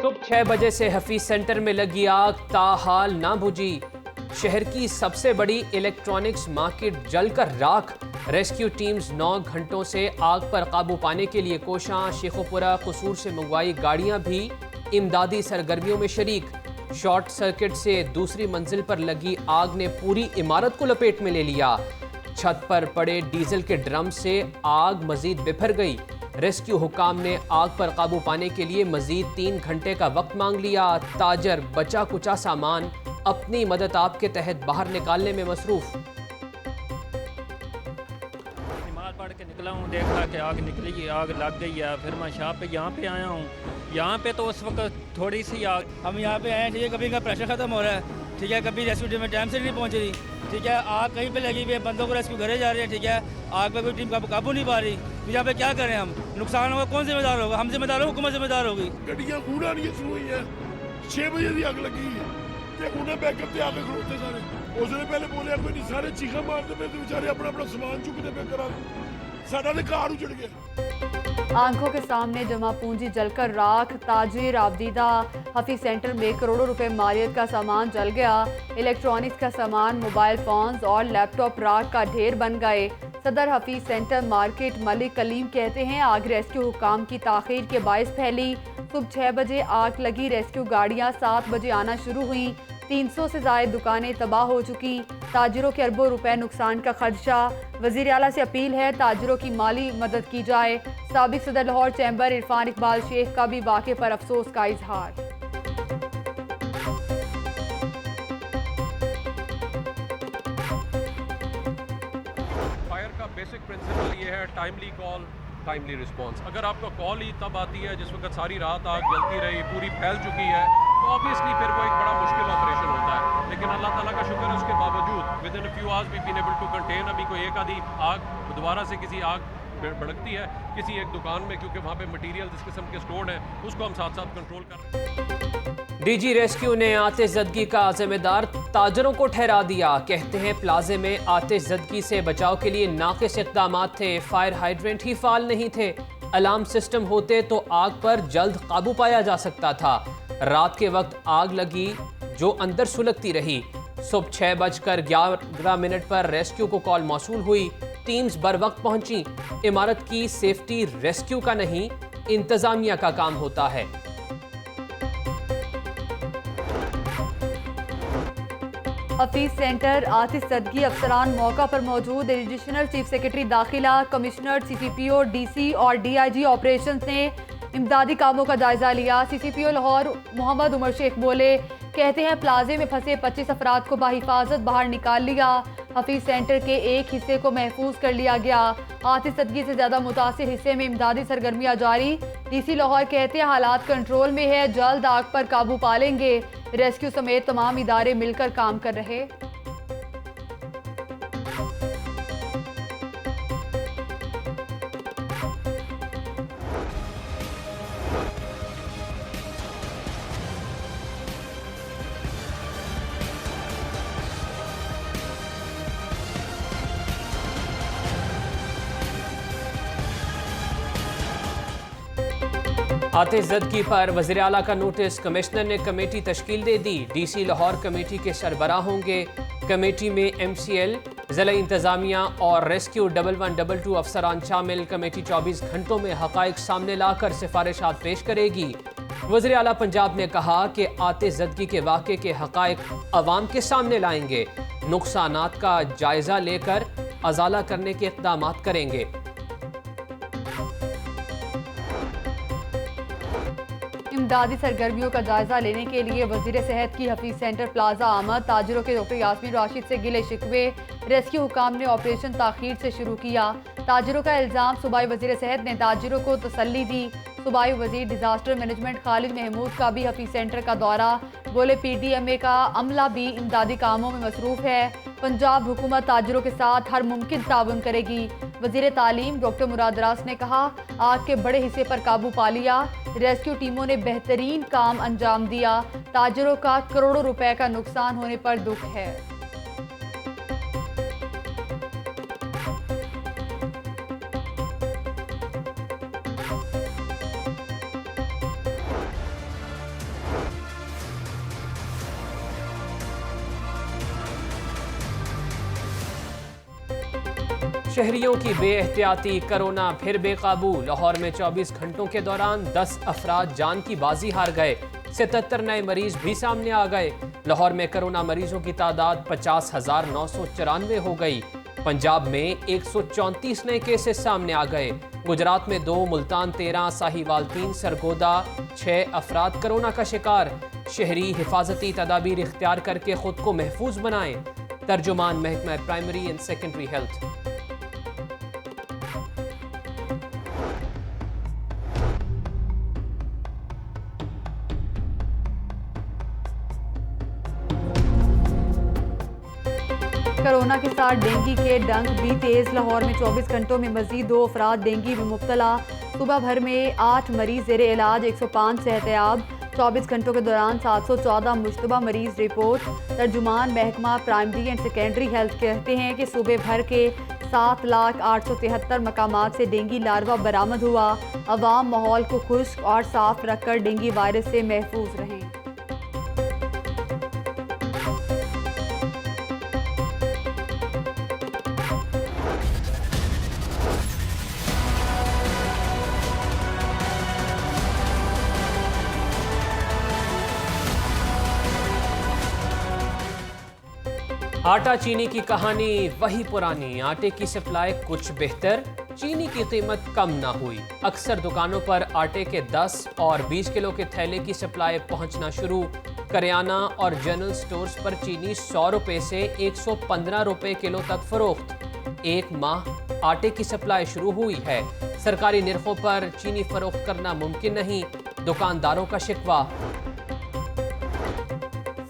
सुबह 6 बजे से हफीज सेंटर में लगी आग ताहाल ना बुझी। शहर की सबसे बड़ी इलेक्ट्रॉनिक्स मार्केट जलकर राख। रेस्क्यू टीम्स 9 घंटों से आग पर काबू पाने के लिए कोशां। शेखोपुरा कसूर से मंगवाई गाड़ियां भी इमदादी सरगर्मियों में शरीक। शॉर्ट सर्किट से दूसरी मंजिल पर लगी आग ने पूरी इमारत को लपेट में ले लिया। छत पर पड़े डीजल के ड्रम से आग मजीद बिफर गई। रेस्क्यू हुकाम ने आग पर काबू पाने के लिए मजीद 3 घंटे का वक्त मांग लिया। ताजर बचा कुचा सामान अपनी मदद आप के तहत बाहर निकालने में मसरूफ। नमाज पढ़ के निकला हूँ, देखा कि आग निकली, आग लग गई है। फिर मैं शाह पे यहाँ पे आया हूँ। यहाँ पे तो उस वक्त थोड़ी सी आग, हम यहाँ पे आए, ठीक है, कभी का प्रेशर ख़त्म हो रहा है, ठीक है, कभी रेस्क्यू टीम में टाइम से नहीं पहुँच रही, ठीक है, आग कहीं पे लगी हुई है, बंदों को रेस्क्यू करे जा रहे हैं, ठीक है, आग पे कोई टीम काबू नहीं पा रही। तो यहाँ पे क्या करें हम? नुकसान होगा, कौन जिम्मेदार होगा? हम जिम्मेदार होगा, हुकूमत जिम्मेदार होगी। गड्डियां कूड़ा नहीं शुरू हुई है, 6 बजे की आग लगी है, उन्हें बैकअप से आके खड़ोते सारे। उसने पहले बोले कोई नहीं, सारे चीखा मारते पे, बेचारे अपना अपना सामान चुकते पे करा, साडा ने कार उजड़ गया। आंखों के सामने जमा पूंजी जलकर राख। ताजिर आबदीदा हफीज सेंटर में करोड़ों रुपए मालियत का सामान जल गया। इलेक्ट्रॉनिक्स का सामान, मोबाइल फोन्स और लैपटॉप राख का ढेर बन गए। सदर हफीज सेंटर मार्केट मलिक कलीम कहते हैं आग रेस्क्यू हुकाम की ताखीर के बायस फैली। सुबह 6 बजे आग लगी, रेस्क्यू गाड़ियां 7 बजे आना शुरू हुई। 300 से ज़ायद दुकानें तबाह हो चुकी। ताजिरों के अरबों रुपए नुकसान का खदशा। वज़ीर आला से अपील है ताजिरों की माली मदद की जाए। साबिक सदर लाहौर चैम्बर इरफान इकबाल शेख का भी वाक़े पर अफसोस का इजहार। फायर का बेसिक प्रिंसिपल ये है, टाइमली कॉल, टाइमली रिस्पांस। अगर आपका कॉल ही तब आती है जिस वक्त सारी रात आग जलती रही, पूरी फैल चुकी है, तो ऑब्वियसली फिर वो एक बड़ा मुश्किल ऑपरेशन होता है। लेकिन अल्लाह ताला का शुक्र है, उसके बावजूद within a few hours we been able to contain. अभी कोई एक आधी आग दोबारा से किसी आग भड़कती है किसी एक दुकान में, क्योंकि वहाँ पे मटीरियल जिस किस्म के स्टोर्ड हैं उसको हम साथ साथ कंट्रोल कर रहे हैं। डीजी रेस्क्यू ने आतिशज़दगी का जिम्मेदार ताजरों को ठहरा दिया। कहते हैं प्लाजे में आतिशज़दगी से बचाव के लिए नाक़िस इक़दामात थे। फायर हाइड्रेंट ही फाल नहीं थे। अलार्म सिस्टम होते तो आग पर जल्द काबू पाया जा सकता था। रात के वक्त आग लगी जो अंदर सुलगती रही। सुबह 6:11 पर रेस्क्यू को कॉल मौसूल हुई। टीम्स बर वक्त पहुंची। इमारत की सेफ्टी रेस्क्यू का नहीं, इंतजामिया का काम होता है। हफीज सेंटर आतिशज़दगी अफसरान मौका पर मौजूद। एडिशनल चीफ सेक्रेटरी दाखिला, कमिश्नर, CCPO, DC और DIG ऑपरेशंस ने इमदादी कामों का जायजा लिया। CCPO लाहौर मोहम्मद उमर शेख बोले, कहते हैं प्लाजे में फंसे 25 अफराद को बाहिफाजत बाहर निकाल लिया। हफीज सेंटर के एक हिस्से को महफूज कर लिया गया। आतिशज़दगी से ज़्यादा मुतासिर हिस्से में इमदादी सरगर्मियाँ जारी। DC लाहौर कहते हैं हालात कंट्रोल में है, जल्द आग पर काबू पा लेंगे। रेस्क्यू समेत तमाम इदारे मिलकर काम कर रहे। आतिशज़दगी पर वज़ीर आला का नोटिस। कमिश्नर ने कमेटी तश्कील दे दी। DC लाहौर कमेटी के सरबराह होंगे। कमेटी में MCL, ज़िला इंतज़ामिया और रेस्क्यू 1122 अफसरान शामिल। कमेटी 24 घंटों में हक़ाइक़ सामने लाकर सिफारिशात पेश करेगी। वज़ीर आला पंजाब ने कहा कि आतिशज़दगी के वाक़े के हक़ाइक़ अवाम के सामने लाएंगे। नुकसानात का जायज़ा लेकर अज़ाला करने के इक़दामात करेंगे। इमदादी सरगर्मियों का जायजा लेने के लिए वजीर सेहत की हफीज सेंटर प्लाजा आमद। ताजिरों के डॉक्टर यास्मीन राशिद से गिले शिकवे। रेस्क्यू हुकाम ने ऑपरेशन ताखीर से शुरू किया। ताजिरों का इल्ज़ाम। सूबाई वजीर सेहत ने ताजिरों को तसल्ली दी। सूबाई वजीर डिजास्टर मैनेजमेंट खालिद महमूद का भी हफीज सेंटर का दौरा। बोले PDMA का अमला भी इमदादी कामों में मसरूफ है। पंजाब हुकूमत ताजिरों के साथ हर मुमकिन ताउन करेगी। वजीर तालीम डॉक्टर मुराद रास ने कहा आग के बड़े हिस्से पर काबू पा लिया। रेस्क्यू टीमों ने बेहतरीन काम अंजाम दिया। ताजिरों का करोड़ों रुपए का नुकसान होने पर दुख है। शहरियों की बेएहतियाती, कोरोना फिर बेकाबू। लाहौर में 24 घंटों के दौरान 10 अफराद जान की बाजी हार गए। 77 नए मरीज भी सामने आ गए। लाहौर में कोरोना मरीजों की तादाद 50,994 हो गई। पंजाब में 134 नए केसेस सामने आ गए। गुजरात में 2, मुल्तान 13, साहिवाल 3, सरगोदा 6 अफराद कोरोना का शिकार। शहरी हिफाजती तदाबीर इख्तियार करके खुद को महफूज बनाएं। तर्जुमान महकमा primary and secondary health. Corona के साथ डेंगू के डंक भी तेज। लाहौर में 24 घंटों में मजीद 2 अफराद डेंगू में मुब्तला। सुबह भर में 8 मरीज ज़ेरे इलाज, 105 सेहतयाब। 24 घंटों के दौरान 714 मुश्तबा मरीज रिपोर्ट। तर्जुमान महकमा प्राइमरी एंड सेकेंडरी हेल्थ कहते हैं कि सूबे भर के 7,08,73 मकामात से डेंगू लार्वा बरामद हुआ। अवाम माहौल को खुश्क और साफ रखकर डेंगू वायरस से महफूज रहें। आटा चीनी की कहानी वही पुरानी। आटे की सप्लाई कुछ बेहतर, चीनी की कीमत कम ना हुई। अक्सर दुकानों पर आटे के 10 और 20 किलो के थैले की सप्लाई पहुंचना शुरू। करियाना और जनरल स्टोर्स पर चीनी 100 रुपए से 115 रुपए किलो तक फरोख्त। एक माह आटे की सप्लाई शुरू हुई है। सरकारी निर्खों पर चीनी फरोख्त करना मुमकिन नहीं, दुकानदारों का शिकवा।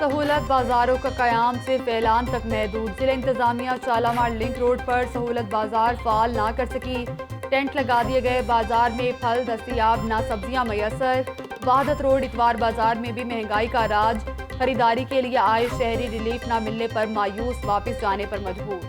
सहूलत बाजारों का कयाम सिर्फ ऐलान तक महदूद। जिला इंतजामिया शालामार लिंक रोड पर सहूलत बाजार फाल ना कर सकी। टेंट लगा दिए गए। बाजार में फल दस्तियाब ना सब्जियां मैसर। वहादत रोड इतवार बाजार में भी महंगाई का राज। खरीदारी के लिए आए शहरी रिलीफ ना मिलने पर मायूस, वापस जाने पर मजबूर।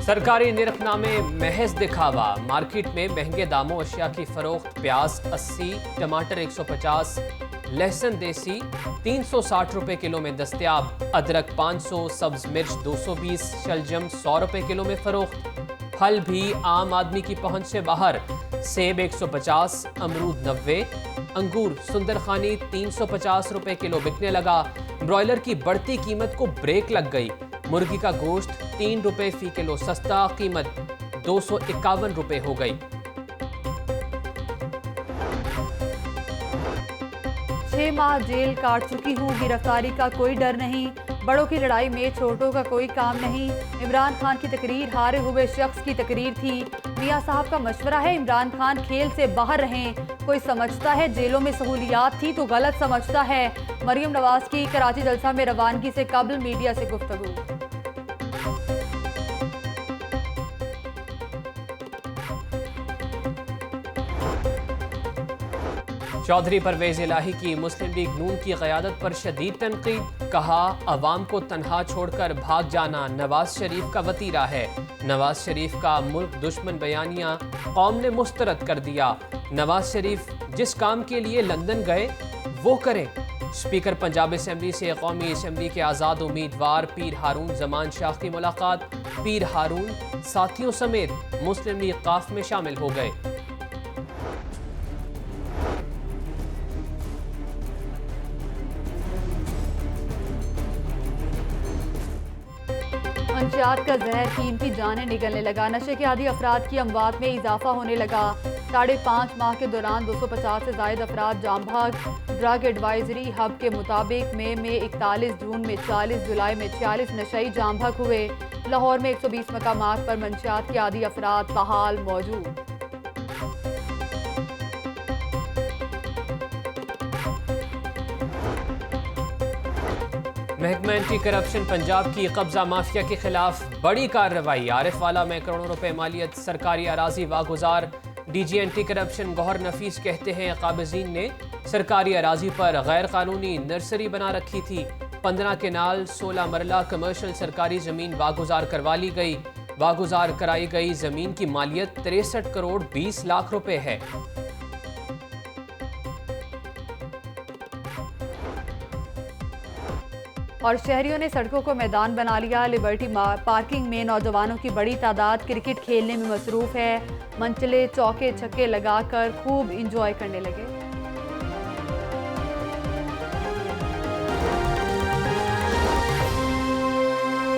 सरकारी निरखनामे महज दिखावा। मार्केट में महंगे दामों अशिया की फरोख्त। प्याज 80, टमाटर 150, लहसुन देसी 360 रुपए किलो में दस्तयाब। अदरक 500, सब्ज मिर्च 220, शलजम 100 रुपए किलो में फरोख्त। फल भी आम आदमी की पहुंच से बाहर। सेब 150, अमरूद 90, अंगूर सुंदरखानी 350 रुपए किलो बिकने लगा। ब्रॉयलर की बढ़ती कीमत को ब्रेक लग गई। मुर्गी का गोश्त 3 रुपए फी किलो सस्ता, कीमत 251 रुपए हो गई। 6 माह जेल काट चुकी हूँ, गिरफ्तारी का कोई डर नहीं। बड़ों की लड़ाई में छोटों का कोई काम नहीं। इमरान खान की तकरीर हारे हुए शख्स की तकरीर थी। मियाँ साहब का मशवरा है इमरान खान खेल से बाहर रहें। कोई समझता है जेलों में सहूलियात थी तो गलत समझता है। मरियम नवाज की कराची जलसा में रवानगी से कबल मीडिया से गुफ्तगू। चौधरी परवेज इलाही की मुस्लिम लीग नून की क़यादत पर शदीद तनकीद। कहा अवाम को तनहा छोड़कर भाग जाना नवाज शरीफ का वतीरा है। नवाज शरीफ का मुल्क दुश्मन बयानिया कौम ने मुस्तरद कर दिया। नवाज शरीफ जिस काम के लिए लंदन गए वो करें। स्पीकर पंजाब असम्बली से कौमी असम्बली के आज़ाद उम्मीदवार पीर हारून जमान शाह की मुलाकात। पीर हारून साथियों समेत मुस्लिम लीग काफ में शामिल हो गए। मंशियात का जहर कीमती जाने निकलने लगा। नशे के आदि अफराद की अमवात में इजाफा होने लगा। 5.5 माह के दौरान 250 से ज़ायद अफराद जाम भाग। ड्रग एडवाइजरी हब के मुताबिक मई में 41, जून में 40, जुलाई में 46 नशई जाम भाग हुए। लाहौर में 120 मकामात पर मंशियात के आदि अफराद बहाल मौजूद। महकमा एंटी करप्शन पंजाब की कब्जा माफिया के खिलाफ बड़ी कार्रवाई। आरिफ वाला में करोड़ों रुपए मालियत सरकारी अराजी वागुजार। डीजी एंटी करप्शन गौहर नफीस कहते हैं काबिजीन ने सरकारी अराजी पर गैर कानूनी नर्सरी बना रखी थी। 15 केनाल 16 मरला कमर्शियल सरकारी जमीन वागुजार करवा ली गई। वागुजार कराई गई जमीन की मालियत 63 करोड़ 20 लाख रुपए है। और शहरियों ने सड़कों को मैदान बना लिया। लिबर्टी पार्किंग में नौजवानों की बड़ी तादाद क्रिकेट खेलने में मसरूफ है। मनचले चौके छक्के लगाकर खूब इंजॉय करने लगे।